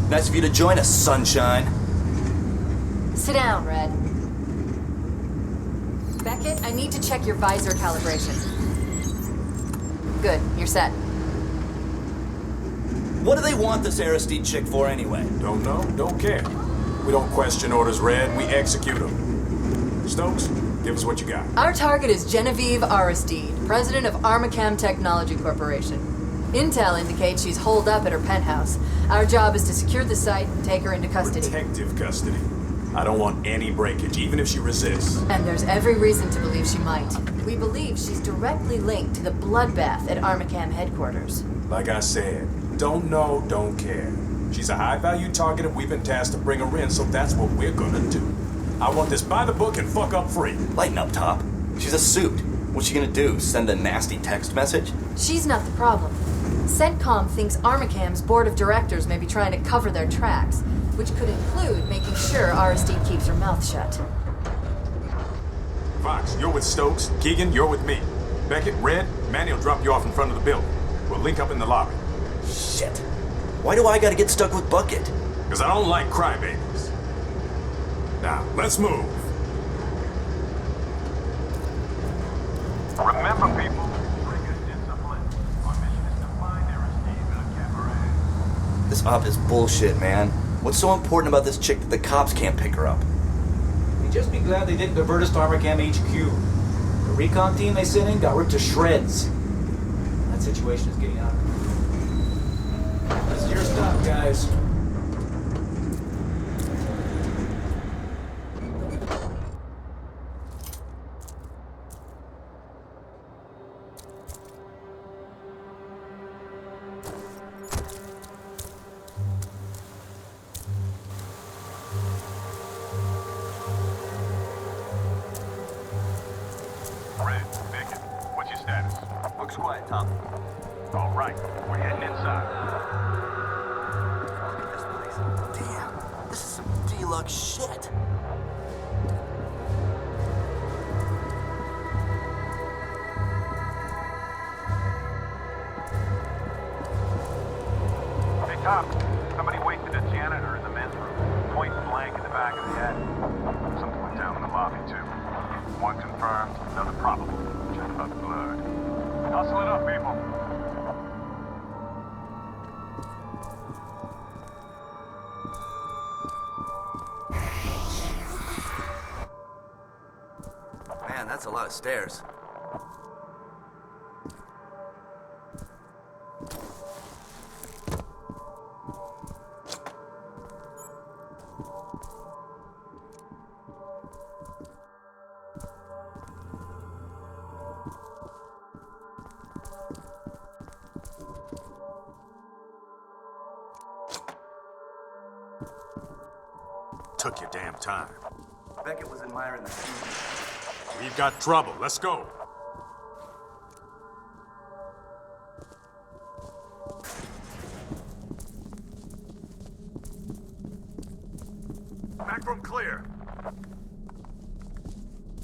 Nice of you to join us, sunshine. Sit down, Red. Becket, I need to check your visor calibration. Good, you're set. What do they want this Aristide chick for anyway? Don't know, don't care. We don't question orders, Red, we execute them. Stokes, give us what you got. Our target is Genevieve Aristide, president of Armacam Technology Corporation. Intel indicates she's holed up at her penthouse. Our job is to secure the site and take her into custody. Protective custody. I don't want any breakage, even if she resists. And there's every reason to believe she might. We believe she's directly linked to the bloodbath at Armacam headquarters. Like I said, don't know, don't care. She's a high-value target and we've been tasked to bring her in, so that's what we're gonna do. I want this by the book and fuck up free. Lighten up, Top. She's a suit. What's she gonna do, send a nasty text message? She's not the problem. CENTCOM thinks Armacam's board of directors may be trying to cover their tracks, which could include making sure Aristide keeps her mouth shut. Fox, you're with Stokes. Keegan, you're with me. Becket, Red, Manny will drop you off in front of the building. We'll link up in the lobby. Shit. Why do I gotta get stuck with Bucket? Because I don't like crybabies. Now, let's move. Remember, people, bring us discipline. Our mission is to find Aristide in a cabaret. This op is bullshit, man. What's so important about this chick that the cops can't pick her up? You'd just be glad they didn't divert us to Armacam HQ. The recon team they sent in got ripped to shreds. That situation is getting out of control. That's your stop, guys. Red, Becket, what's your status? Looks quiet, Tom. All right, we're heading inside. Look at this place. Damn, this is some deluxe shit. Hey, Tom, somebody wasted a janitor in the men's room. Point blank in the back of the head. Something went down in the lobby, too. One confirmed, another probable. Check about the blood. Hustle it up, people. Man, that's a lot of stairs. Took your damn time. Becket was admiring the scene. We've got trouble. Let's go. Back room clear.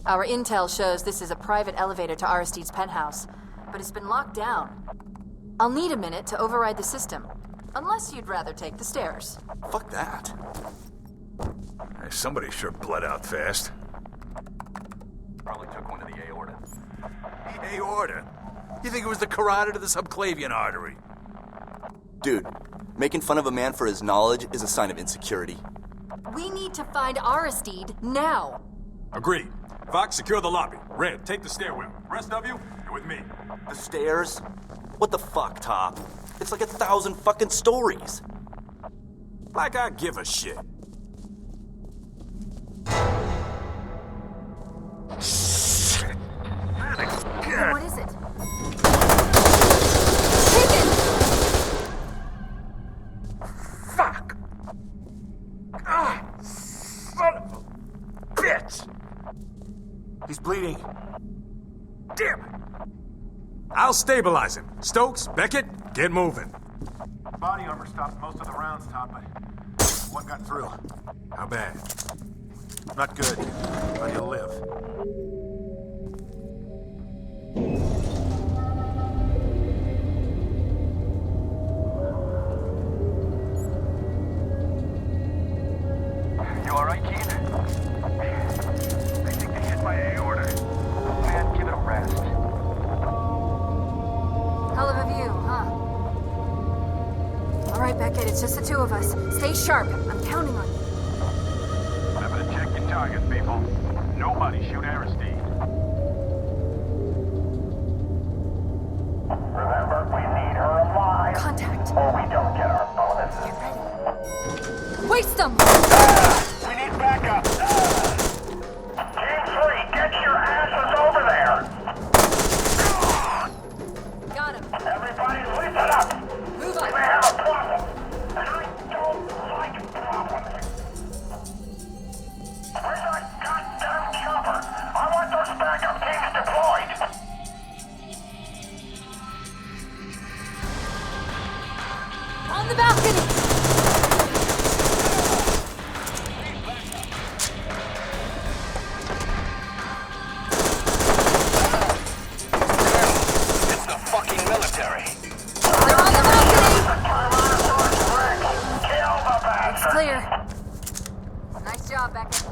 Our intel shows this is a private elevator to Aristide's penthouse, but it's been locked down. I'll need a minute to override the system, unless you'd rather take the stairs. Fuck that. Hey, somebody sure bled out fast. Probably took one to the aorta. The aorta? You think it was the carotid or the subclavian artery? Dude, making fun of a man for his knowledge is a sign of insecurity. We need to find Aristide now. Agreed. Fox, secure the lobby. Red, take the stairwell. Rest of you, you're with me. The stairs? What the fuck, Top? It's like 1,000 fucking stories. Like I give a shit. What is it? Take it! Fuck! Ah, son of a bitch! He's bleeding. Damn it! I'll stabilize him. Stokes, Becket, get moving. Body armor stopped most of the rounds, Tom, but one got through. How bad? Not good, but he'll live. Becket, it's just the two of us. Stay sharp. I'm counting on you. Remember to check your targets, people. Nobody shoot Aristide. Remember, we need her alive. Contact. Or we don't get our bonuses. Get ready. Waste them! We need backup. Team 3, get your asses over there. Got him. Everybody listen up. Move We may up. have a problem. And I don't like problems. Where's that goddamn chopper? I want those backup teams deployed. On the balcony! It's the fucking military. They're on the balcony! Kill the bastard. It's clear. Nice job, Becket.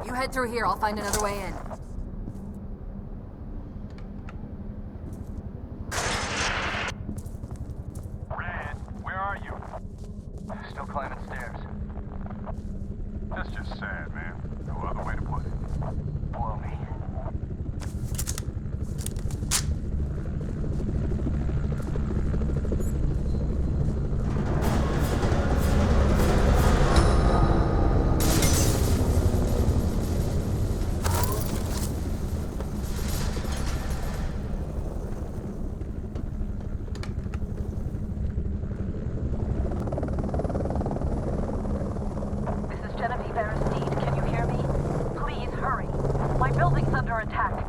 You head through here, I'll find another way in. Red, where are you? Still climbing stairs. That's just sad, man. No other way to put it. Blow me. Aristide, can you hear me? Please hurry. My building's under attack.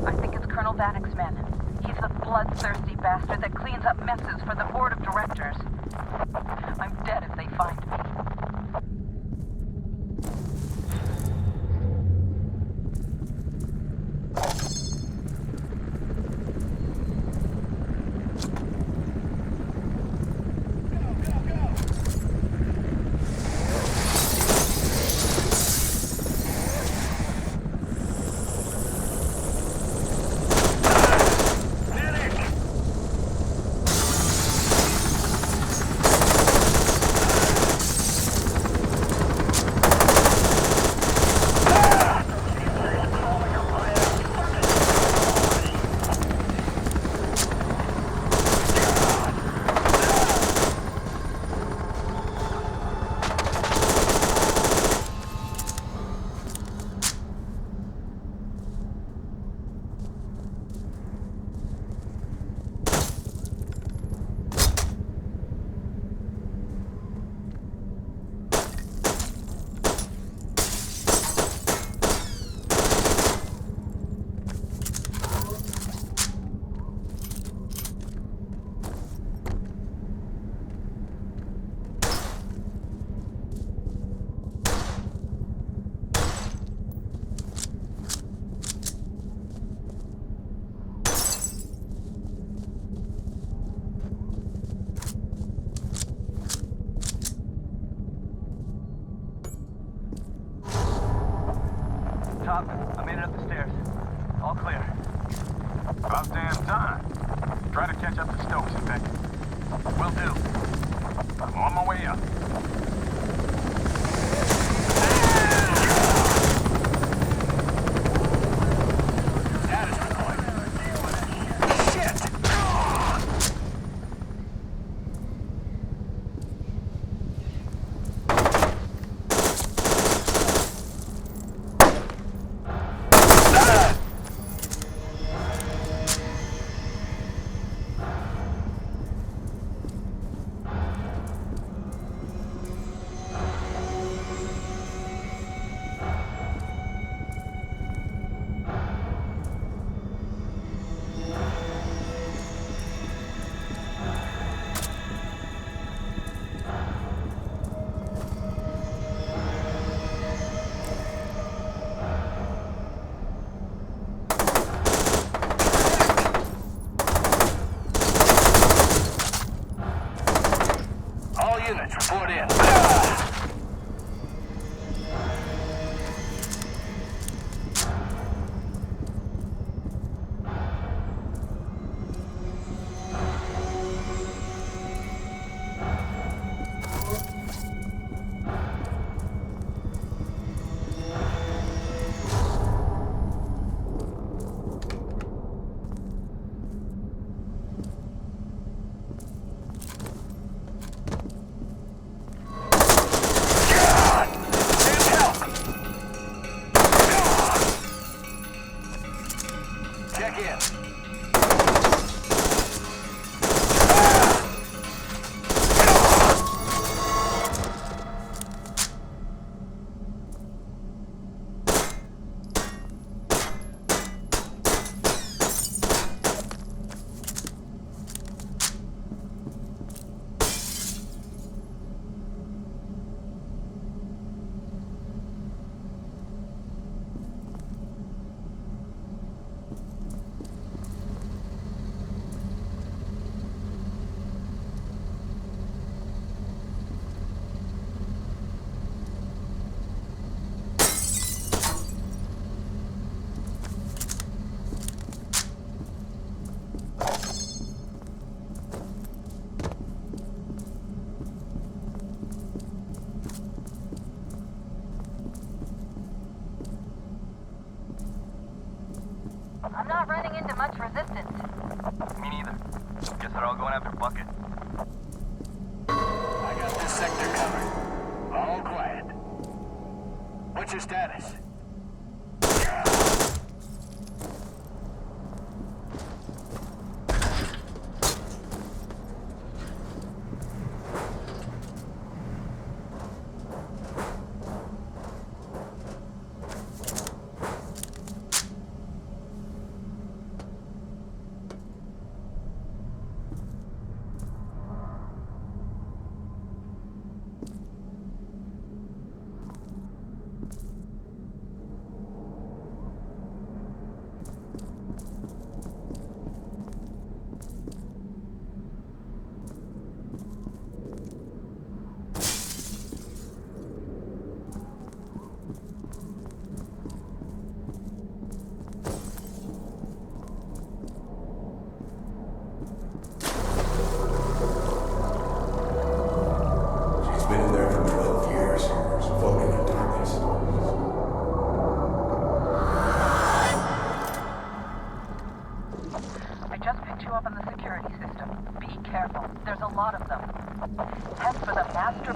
I think it's Colonel Vanek's men. He's the bloodthirsty bastard that cleans up messes for the board of directors. I'm dead if they find me. Top, I made it up the stairs. All clear. About damn time. Try to catch up to Stokes and Becket. Will do. I'm on my way up. I'm not running into much resistance. Me neither. Guess they're all going after Becket. I got this sector covered. All quiet. What's your status?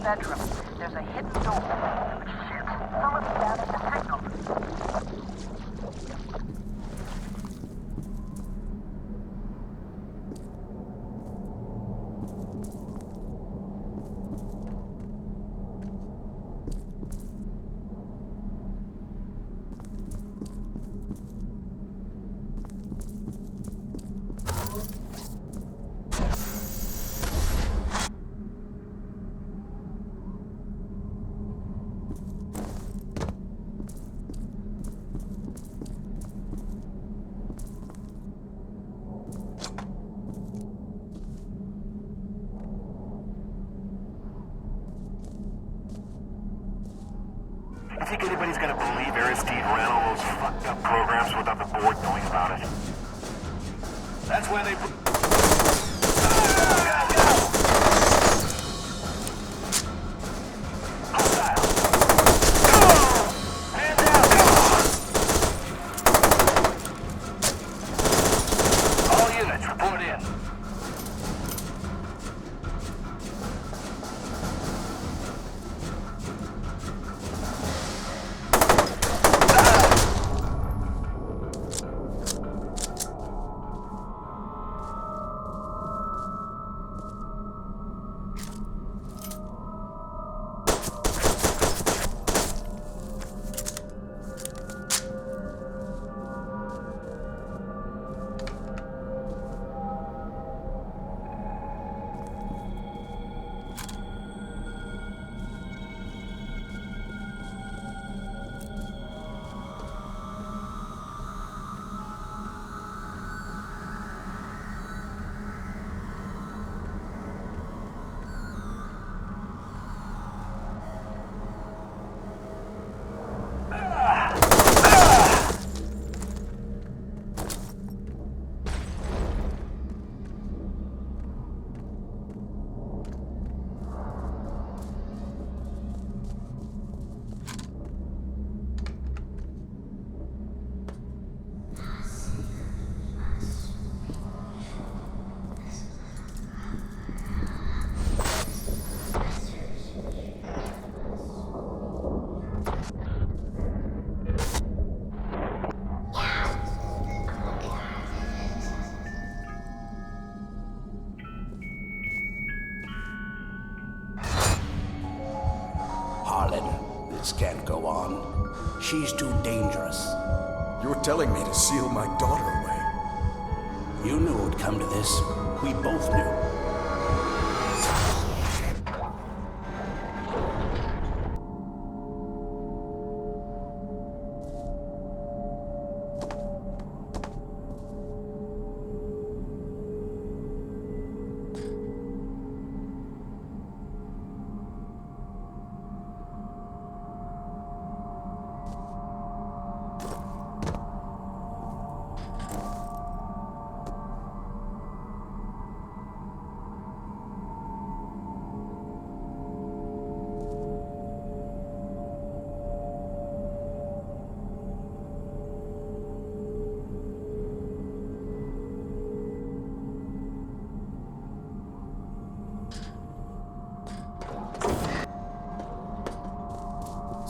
Bedroom. There's a hidden door. Shit. Someone's jamming the signal. You think anybody's gonna believe Aristide ran all those fucked up programs without the board knowing about it? That's why they... Hostile! Man down! All units, report in. This can't go on. She's too dangerous. You're telling me to seal my daughter away. You knew it would come to this. We both knew.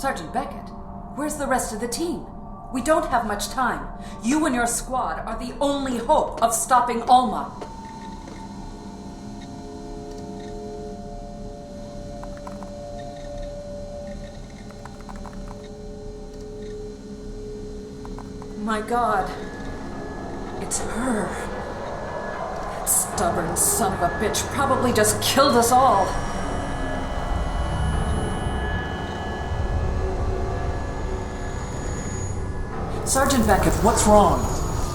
Sergeant Becket, where's the rest of the team? We don't have much time. You and your squad are the only hope of stopping Alma. My God. It's her. That stubborn son of a bitch probably just killed us all. Sergeant Becket, what's wrong?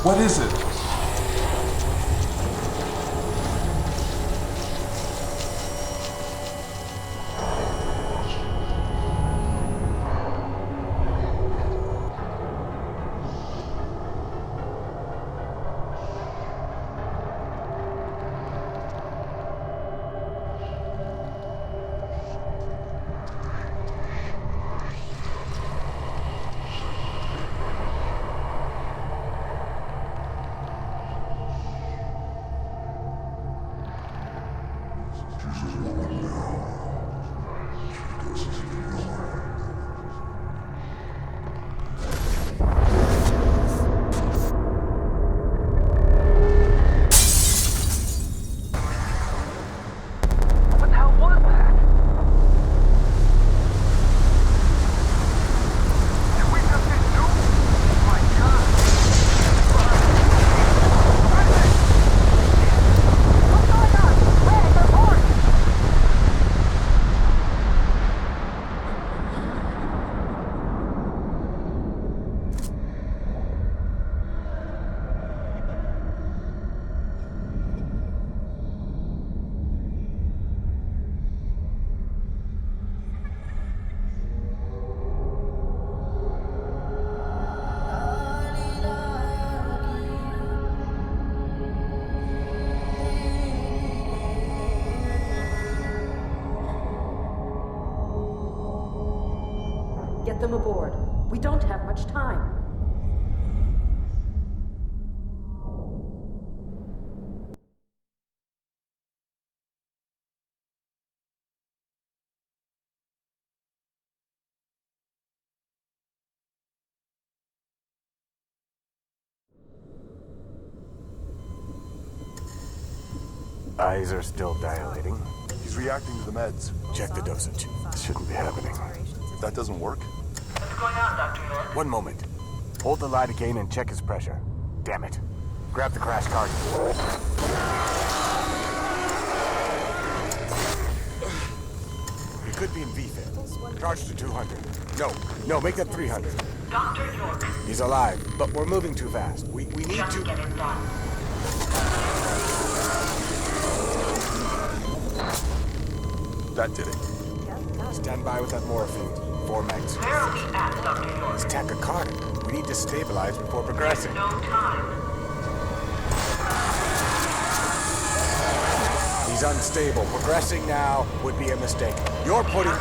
What is it? Get them aboard. We don't have much time. Eyes are still dilating. He's reacting to the meds. Check the dosage. This shouldn't be happening. If that doesn't work... What's going on, Dr. York? One moment. Hold the lidocaine and check his pressure. Damn it. Grab the crash cart. He could be in V-Fit. Charge to 200. No, make that 300. Dr. York. He's alive, but we're moving too fast. We need Just to... get it done. That did it. Stand by with that morphine. 4 megs. Where are we at, Dr. York? He's tachycardic. We need to stabilize before progressing. No time. He's unstable. Progressing now would be a mistake. You're putting...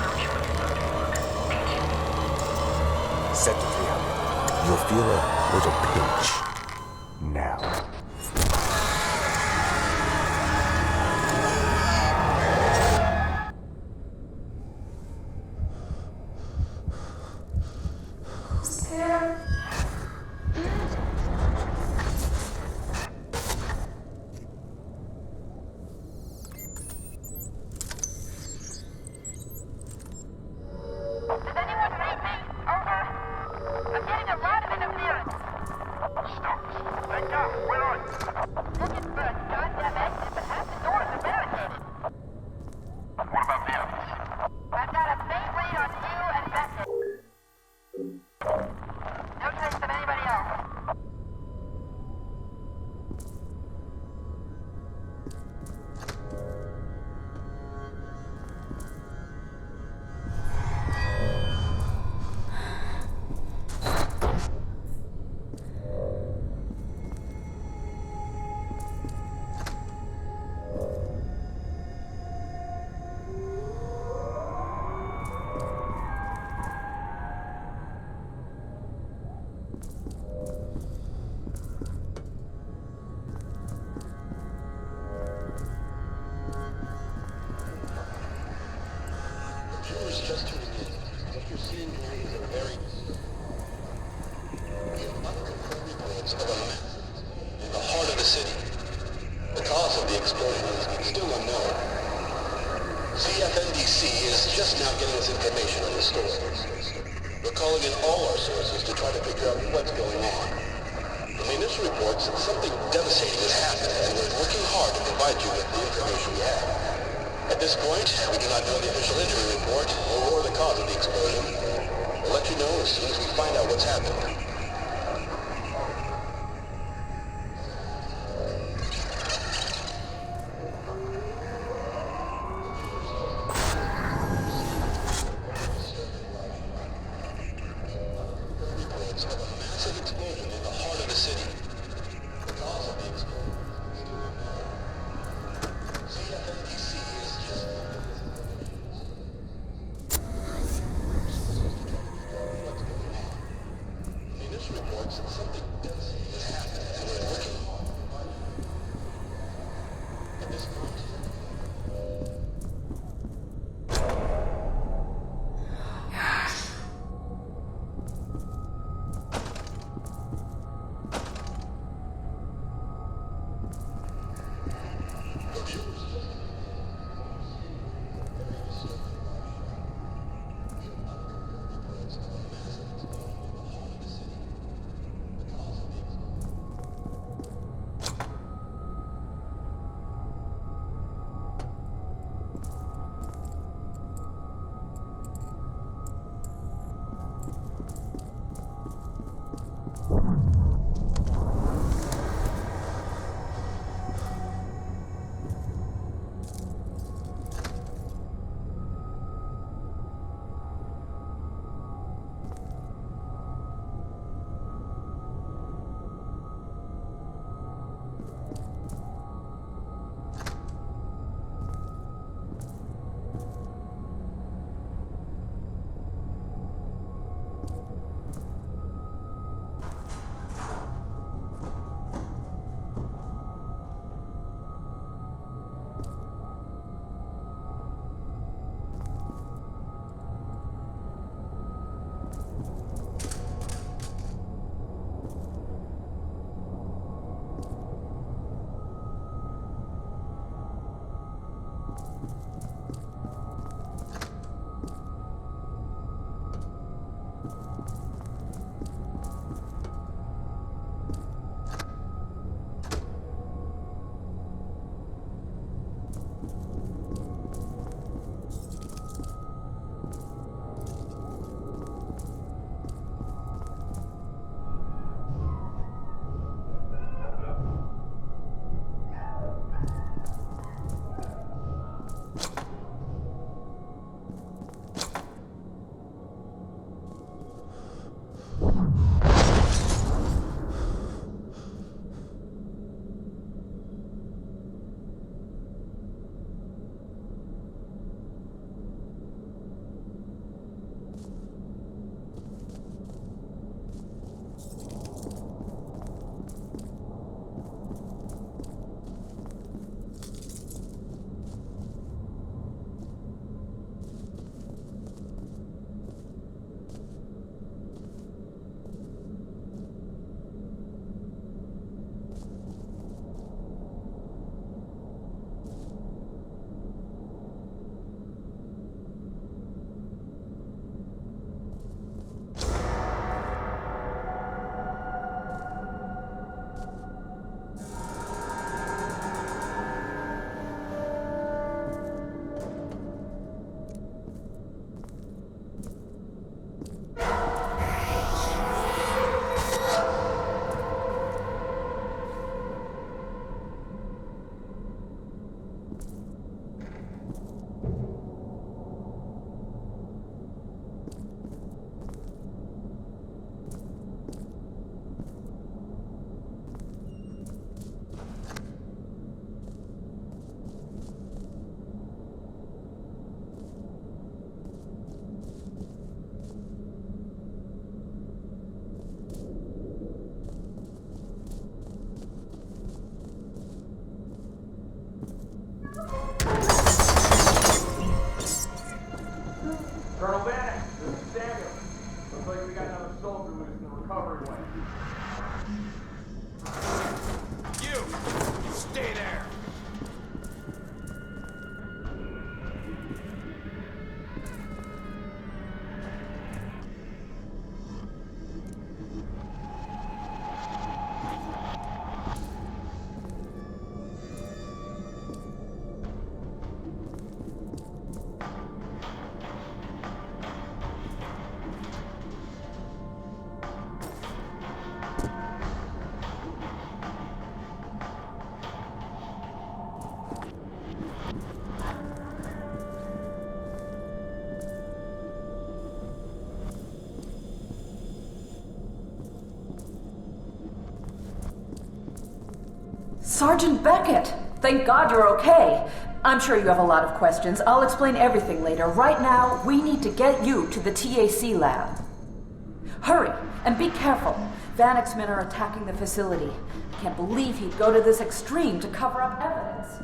Set to 300. You'll feel a little pinch. Now. Stop. all our sources to try to figure out what's going on. In the initial reports, something devastating has happened, and we're working hard to provide you with the information we have. At this point, we do not know the official injury report or the cause of the explosion. We'll let you know as soon as we find out what's happened. Sergeant Becket! Thank God you're okay. I'm sure you have a lot of questions. I'll explain everything later. Right now, we need to get you to the TAC lab. Hurry, and be careful. Vanek's men are attacking the facility. I can't believe he'd go to this extreme to cover up evidence.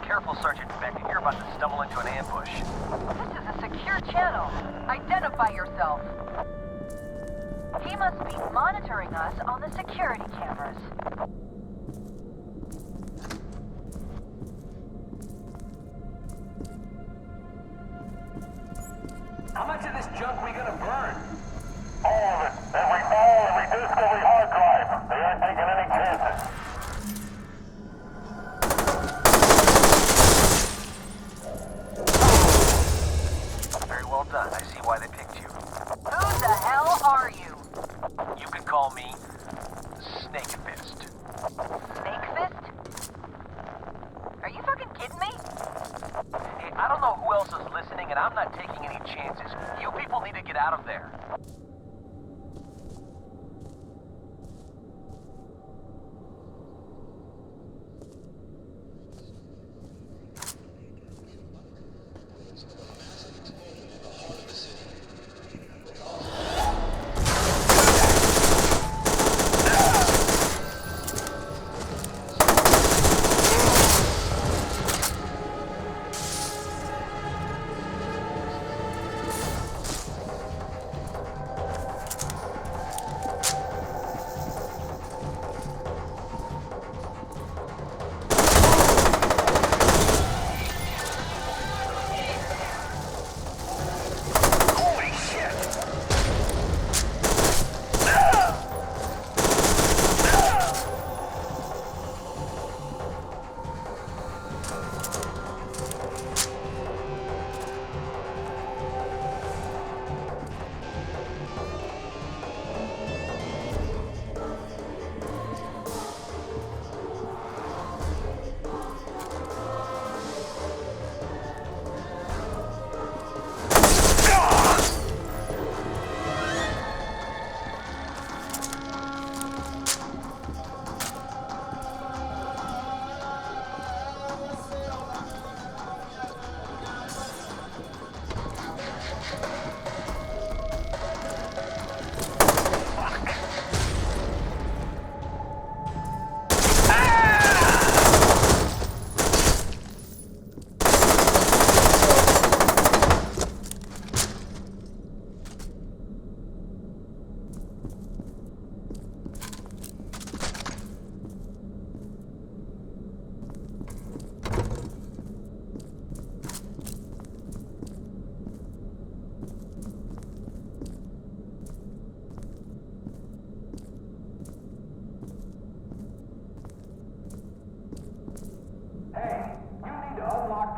Careful, Sergeant Becket. You're about to stumble into an ambush. This is a secure channel. Identify yourself. He must be monitoring us on the security cameras. How much of this junk we gonna burn? All of it. Every file, every disk, every hard drive. They aren't taking any chances. Very well done. I see why they picked you. Who the hell are you? You can call me Snake Fist. Snake Fist? Are you fucking kidding me? Hey, I don't know who else is listening, and I'm not taking any chances. You people need to get out of there.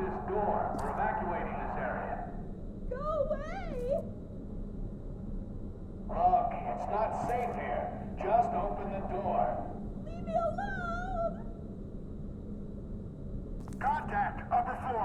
this door. We're evacuating this area. Go away! Look, it's not safe here. Just open the door. Leave me alone! Contact, upper floor.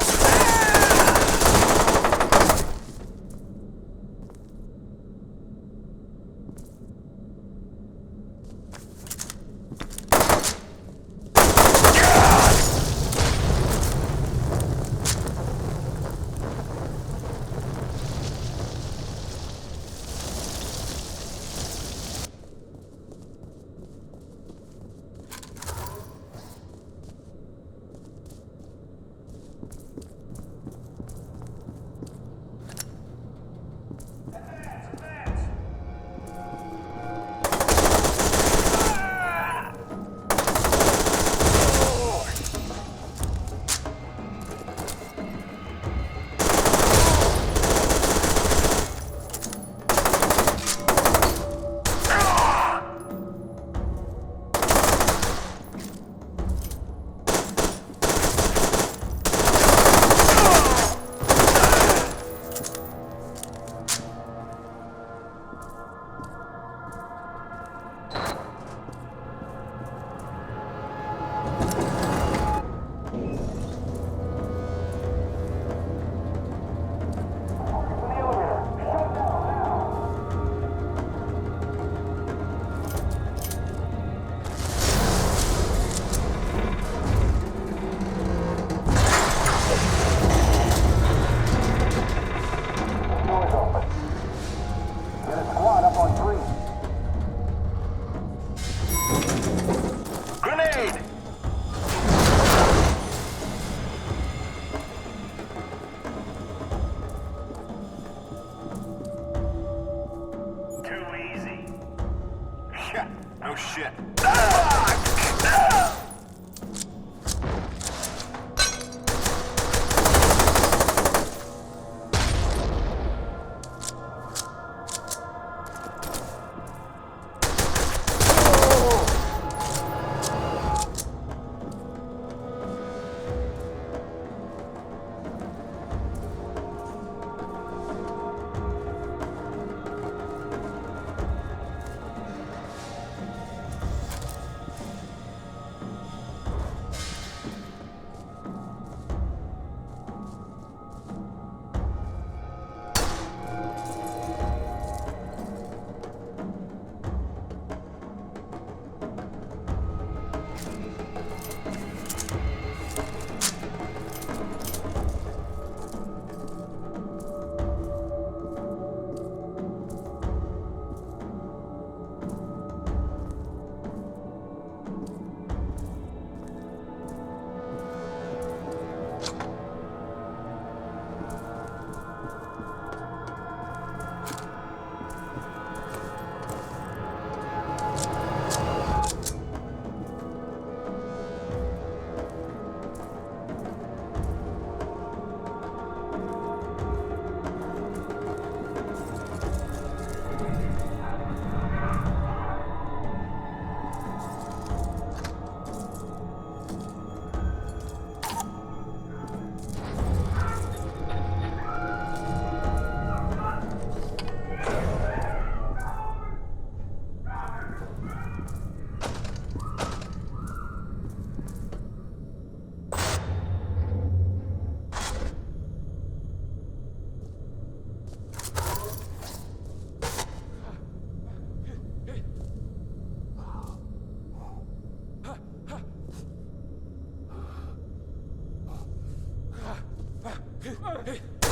Hey!